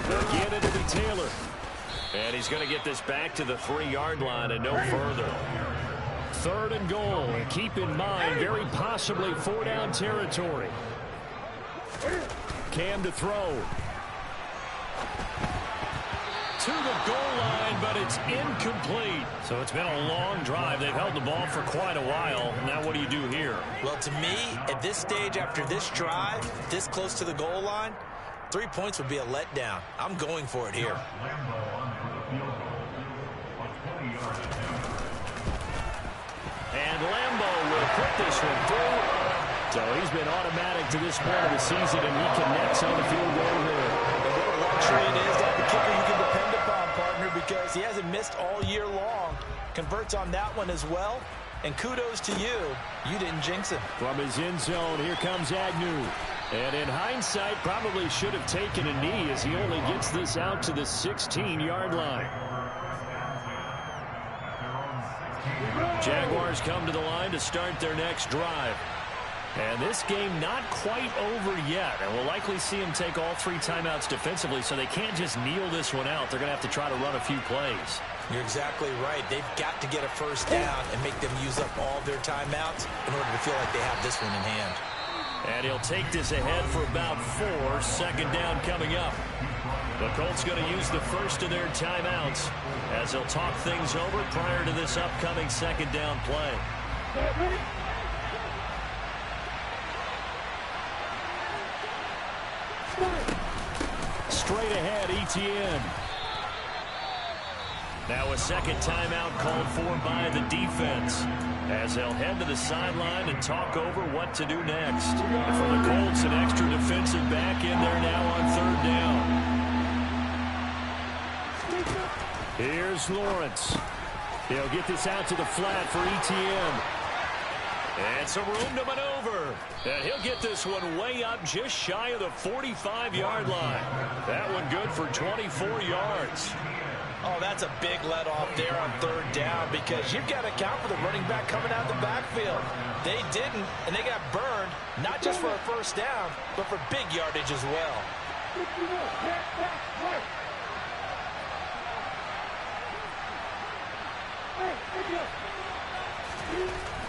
S1: Again, it'll be Taylor. And he's going to get this back to the 3-yard line and no further. 3rd and goal. And keep in mind, very possibly 4-down territory. Cam to throw. To the goal line, but it's incomplete. So it's been a long drive. They've held the ball for quite a while. Now what do you do here?
S3: Well, to me, at this stage after this drive, this close to the goal line, 3 points would be a letdown. I'm going for it here.
S1: And Lambo will put this one through. So he's been automatic to this point of the season, and he connects on the field goal here.
S3: And what a luxury it is to have a kicker you can depend upon, partner, because he hasn't missed all year long. Converts on that one as well. And kudos to you. You didn't jinx him.
S1: From his end zone, here comes Agnew. And in hindsight, probably should have taken a knee as he only gets this out to the 16-yard line. Jaguars come to the line to start their next drive. And this game not quite over yet. And we'll likely see him take all 3 timeouts defensively, so they can't just kneel this one out. They're going to have to try to run a few plays.
S3: You're exactly right. They've got to get a first down and make them use up all their timeouts in order to feel like they have this one in hand.
S1: And he'll take this ahead for about 4. 2nd down coming up. The Colts going to use the first of their timeouts as they'll talk things over prior to this upcoming 2nd down play. Straight ahead, Etienne. Now a 2nd timeout called for by the defense as they'll head to the sideline and talk over what to do next. And for the Colts, an extra defensive back in there now on 3rd down. Here's Lawrence. He'll get this out to the flat for Etienne. And some room to maneuver. And he'll get this one way up just shy of the 45-yard line. That one good for 24 yards.
S4: Oh, that's a big let-off there on 3rd down because you've got to account for the running back coming out of the backfield. They didn't, and they got burned, not just for a first down, but for big yardage as well.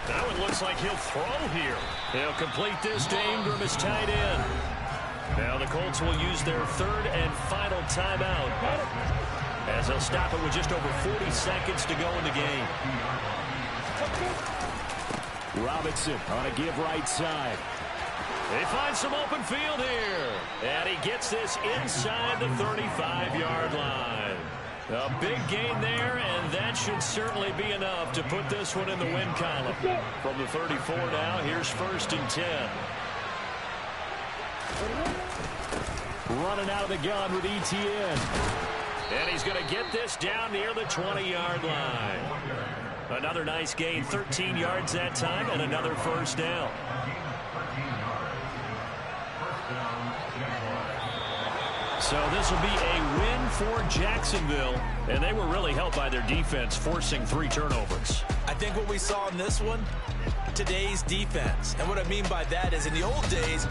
S1: Now it looks like he'll throw here. He'll complete this to Ingram as tight end. Now the Colts will use their 3rd and final timeout as they'll stop it with just over 40 seconds to go in the game. Robinson on a give right side. They find some open field here. And he gets this inside the 35-yard line. A big gain there, and that should certainly be enough to put this one in the win column. From the 34 now, here's 1st and 10. Running out of the gun with Etienne. And he's going to get this down near the 20-yard line. Another nice gain, 13 yards that time, and another first down. So this will be a win for Jacksonville, and they were really helped by their defense, forcing 3 turnovers.
S3: I think what we saw in this one, today's defense. And what I mean by that is in the old days,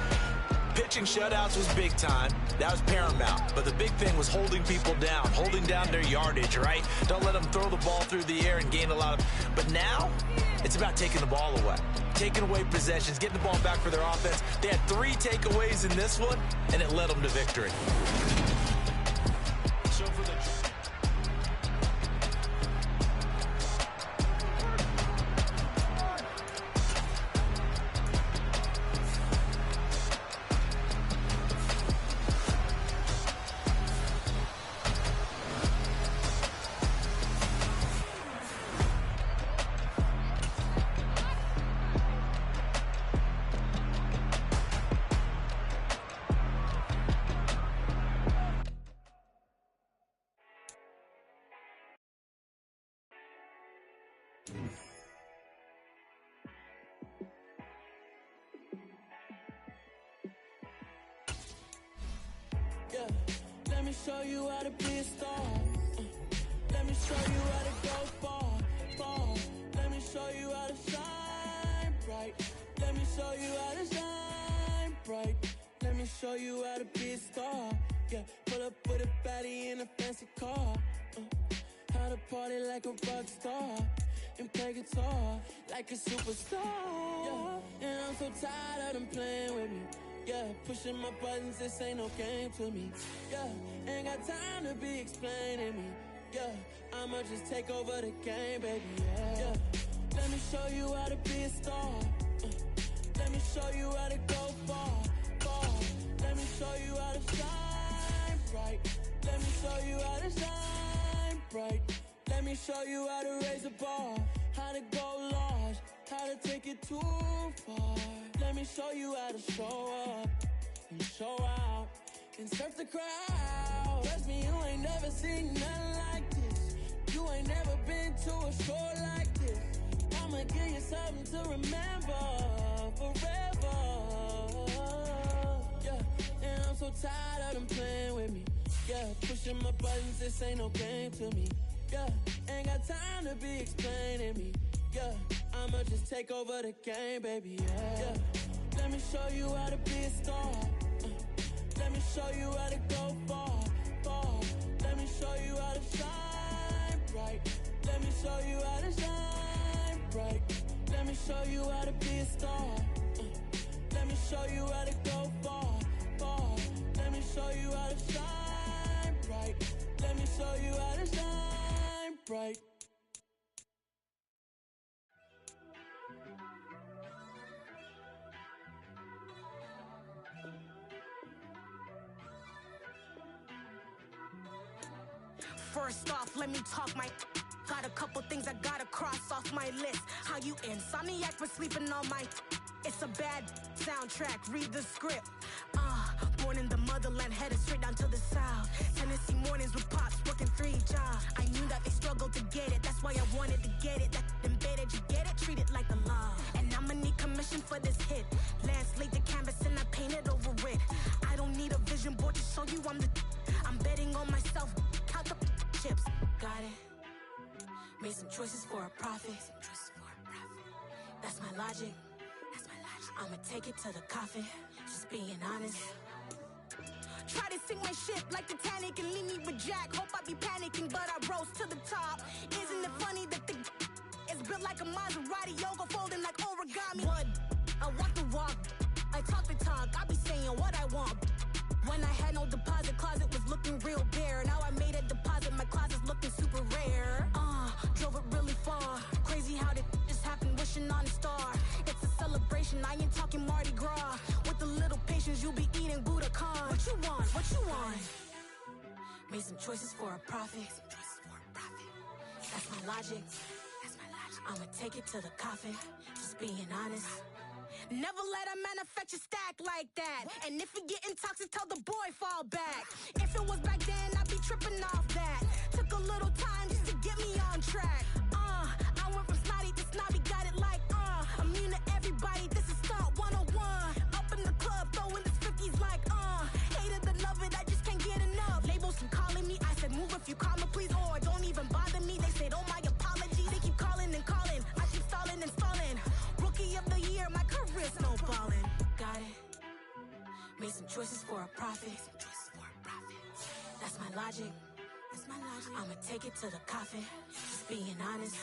S3: pitching shutouts was big time. That was paramount. But the big thing was holding people down, holding down their yardage, right? Don't let them throw the ball through the air and gain a lot of... But now, it's about taking the ball away. Taking away possessions, getting the ball back for their offense. They had 3 takeaways in this one, and it led them to victory.
S1: So for the...
S5: Yeah, let me show you how to be a star. Let me show you how to go far, far. Let me show you how to shine bright. Let me show you how to shine bright. Let me show you how to be a star. Yeah, pull up with a baddie in a fancy car. How to party like a rock star and play guitar like a superstar. Yeah, and I'm so tired of them playing with me. Yeah, pushing my buttons, this ain't no game to me. Yeah, ain't got time to be explaining me. Yeah, I'ma just take over the game, baby. Yeah, let me show you how to be a star. Let me show you how to go far, far. Let me show you how to shine bright. Let me show you how to shine bright. Let me show you how to raise the bar, how to go large, how to take it too far. Let me show you how to show up and show out and surf the crowd. Trust me, you ain't never seen nothing like this. You ain't never been to a show like this. I'ma give you something to remember forever. Yeah, and I'm so tired of them playing with me. Yeah, pushing my buttons, this ain't no game to me. Yeah, ain't got time to be explaining me. Yeah, I'ma just take over the game, baby. Yeah, let me show you how to be a star. Let me show you how to go far, far. Let me show you how to shine bright. Let me show you how to shine bright. Let me show you how to be a star. Let me show you how to go far, far. Let me show you how to shine bright. Let me show you how to shine bright.
S6: First off, let me talk my. Got a couple things I gotta cross off my list. How you insomniac for sleeping on my. It's a bad soundtrack, read the script. Born in the motherland, headed straight down to the south. Tennessee mornings with pops, working 3 jobs. I knew that they struggled to get it, that's why I wanted to get it. That embedded, you get it, treat it like a law. And I'ma need commission for this hit. Lance laid the canvas and I painted over it. I don't need a vision board to show you I'm betting on myself, count the chips. Got it. Made some choices for a profit. That's my logic. I'ma take it to the coffin, just being honest. Try to sink my ship like Titanic and leave me with Jack. Hope I be panicking, but I rose to the top. Isn't it funny that the is built like a Maserati, yoga folding like origami? What? I walk the walk, I talk the talk, I be saying what I want. When I had no deposit, closet was looking real bare. Now I made a deposit, my closet's looking super rare. Drove it really far. Crazy how did just happen, wishing on a star. It's a celebration, I ain't talking Mardi Gras. With a little patience, you'll be eating Budokan. What you want? What you want? Made some choices for a profit. That's my logic. I'ma take it to the coffin, just being honest. Never let a manufacture stack like that. And if it getting toxic, tell the boy fall back. If it was back then, I'd be tripping off that. Took a little time just to get me on track. I went from snotty to snobby, got it like immune to everybody, this is Stunt 101. Up in the club, throwing this 50s like hate it, love it, I just can't get enough. Labels keep calling me, I said move if you call me please, or don't even bother me. They said oh my apologies, they keep calling and calling. I keep stalling and stalling. Rookie of the year, my career snowballing. Got it. Made some choices for a profit. That's my logic. I'ma take it to the coffin, just being honest.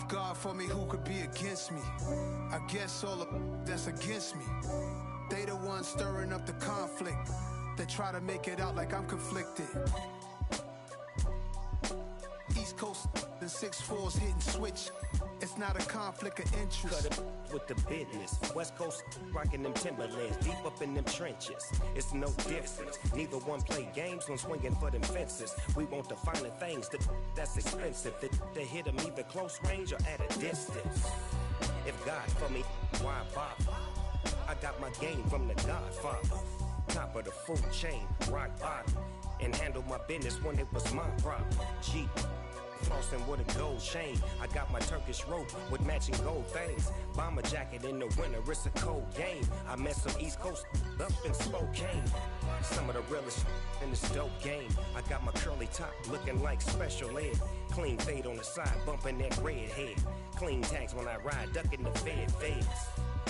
S7: God for me, who could be against me? I guess all of that's against me. They the ones stirring up the conflict. They try to make it out like I'm conflicted. East Coast and 6'4s hitting switch. It's not a conflict of interest.
S8: Cut it with the business. West Coast rocking them Timberlands, deep up in them trenches. It's no difference. Neither one play games when swinging for them fences. We want the finer things that's expensive. To hit them either close range or at a distance. If God for me, why bother? I got my game from the Godfather. Top of the food chain, rock bottom. And handle my business when it was my problem. Jeep. Flossing with a gold chain. I got my Turkish rope with matching gold things. Bomber jacket in the winter, it's a cold game. I met some East Coast up in Spokane. Some of the realest in this dope game. I got my curly top looking like special ed. Clean fade on the side, bumping that red head. Clean tags when I ride, ducking the feds.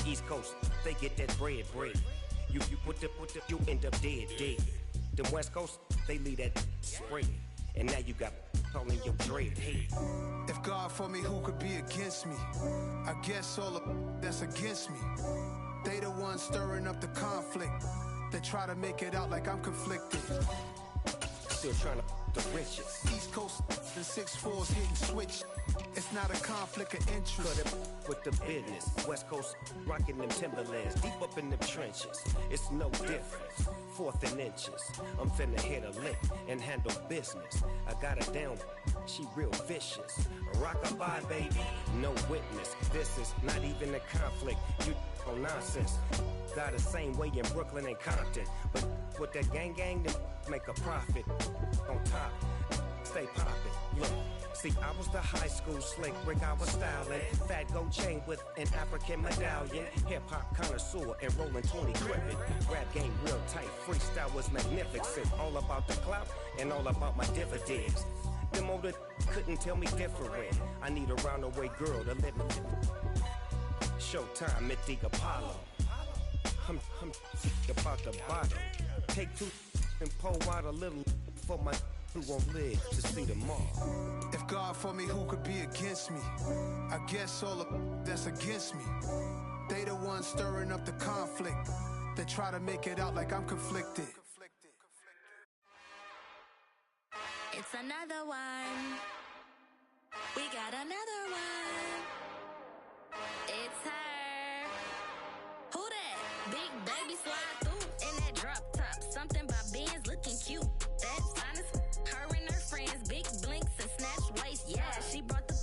S8: East Coast, they get that bread. You you end up dead. Them West Coast, they leave that spray. And now you got calling your dread head.
S7: If God for me, who could be against me? I guess all of that's against me. They the ones stirring up the conflict. They try to make it out like I'm conflicted.
S8: Still trying to the riches.
S7: East Coast and 6'4's getting switched. It's not a conflict of interest.
S8: Cut it with the business. West Coast rocking them Timberlands, deep up in them trenches. It's no difference. 4th and inches. I'm finna hit a lick and handle business. I got her down, she real vicious. Rock-a-bye, baby, no witness. This is not even a conflict. You on nonsense. Got the same way in Brooklyn and Compton. But with that gang, then make a profit. On top, stay poppin'. Look. See, I was the high school slick Rick, I was styling. Fat gold chain with an African medallion. Hip-hop connoisseur and rolling 20 cribbin'. Rap game real tight, freestyle was magnificent. All about the clout and all about my dividends. Them older couldn't tell me different. I need a roundaway girl to let me. Showtime at the Apollo. I'm about the bottom. Take 2 and pour out a little for my who won't live to see tomorrow.
S7: If God for me, who could be against me? I guess all of that's against me. They the ones stirring up the conflict. They try to make it out like I'm conflicted.
S6: It's another one. We got another one. It's her. Who that? Big baby slide through in that drop top. Something by Benz looking cute. That's honest. Her and her friends, big blinks and snatch waist. Yeah, she brought the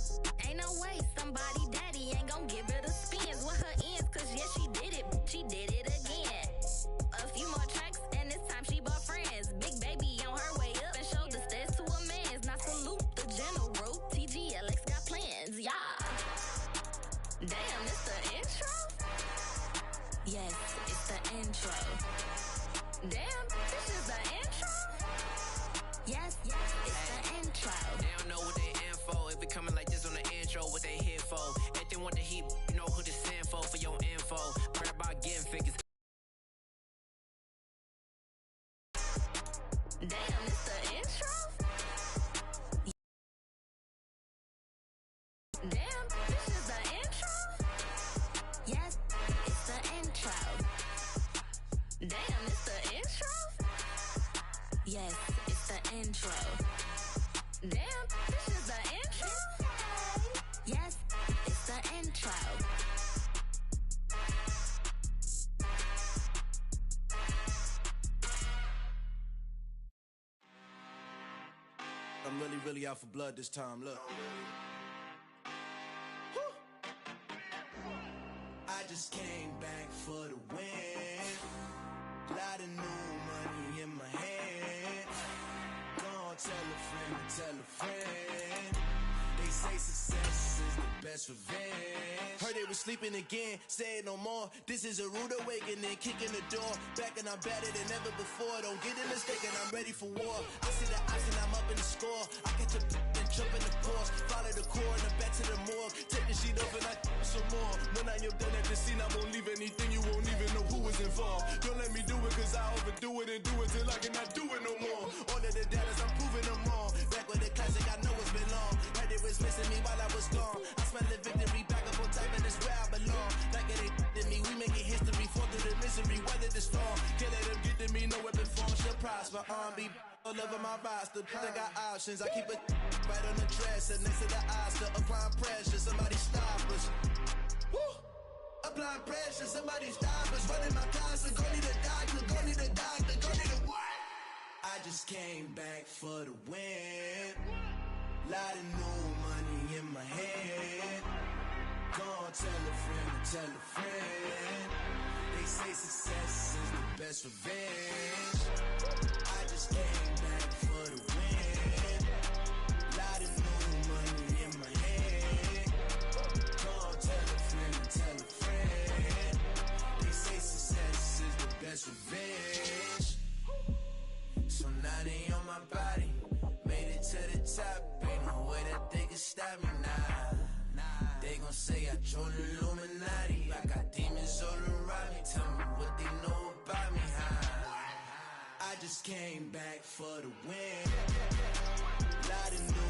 S6: ain't no way. Somebody daddy ain't gon' give her the spins with her ends. Cause yeah, she did it. She did it again. A few more tracks and this time she bought friends. Big baby on her way up and showed the stairs to a man's. Now salute the general. TGLX got plans, yeah. Damn, it's the intro? Yes, it's the intro. Damn, this is the intro? Yes, it's the intro.
S9: They don't know what they in for. If it coming like this on the intro, what they here for? If they want the heat, you know who to send for your info. Pray about getting figures.
S6: Damn, it's the intro? Damn, this is the intro? Yes, it's the intro. Damn, it's the intro? Yes, it's the intro. Damn, this is the intro? Yes, it's the intro.
S10: I'm really out for blood this time, look. I just came back for the win. Lot of new money in my hand. Gonna tell a friend. They say success is the best revenge. Heard they were sleeping again, say it no more. This is a rude awakening, kicking the door. Back and I'm better than ever before. Don't get it mistaken, I'm ready for war. I see the option, I'm up in the score. I catch a and jump in the course. Follow the core and the back to the morgue. Take the sheet off and I some more. When I am done at the scene, I won't leave anything. You won't even know who was involved. Don't let me do it cause I overdo it and do it till I cannot do it no more. All of the data, I'm proving them wrong. Back with the classic, I know it's been long. Heard it was missing me while I was gone. I smell the victory back up on top and it's where I belong. Like it ain't to me, we making history. Fall through the misery, weather the storm. Can't let them get to me, no weapon form shall prosper. Be all over my roster. They got options. I keep it right on the dresser next to the Oscar. Applying pressure, somebody stop us. Woo! Applying pressure, somebody stop us. Running my closet, go need a doctor, go need a doctor, go need a what? I just came back for the win. Lot of new money in my hand. Go on, tell a friend, tell a friend. They say success is the best revenge. I just came back for the win. Lot of new money in my hand. Go on, tell a friend, tell a friend. They say success is the best revenge. So now they on my body. Made it to the top. Ain't no way that they can stop me now. They gon' say I joined the Illuminati. I got demons all around me. Tell me what they know about me, huh? I just came back for the win. Lot of new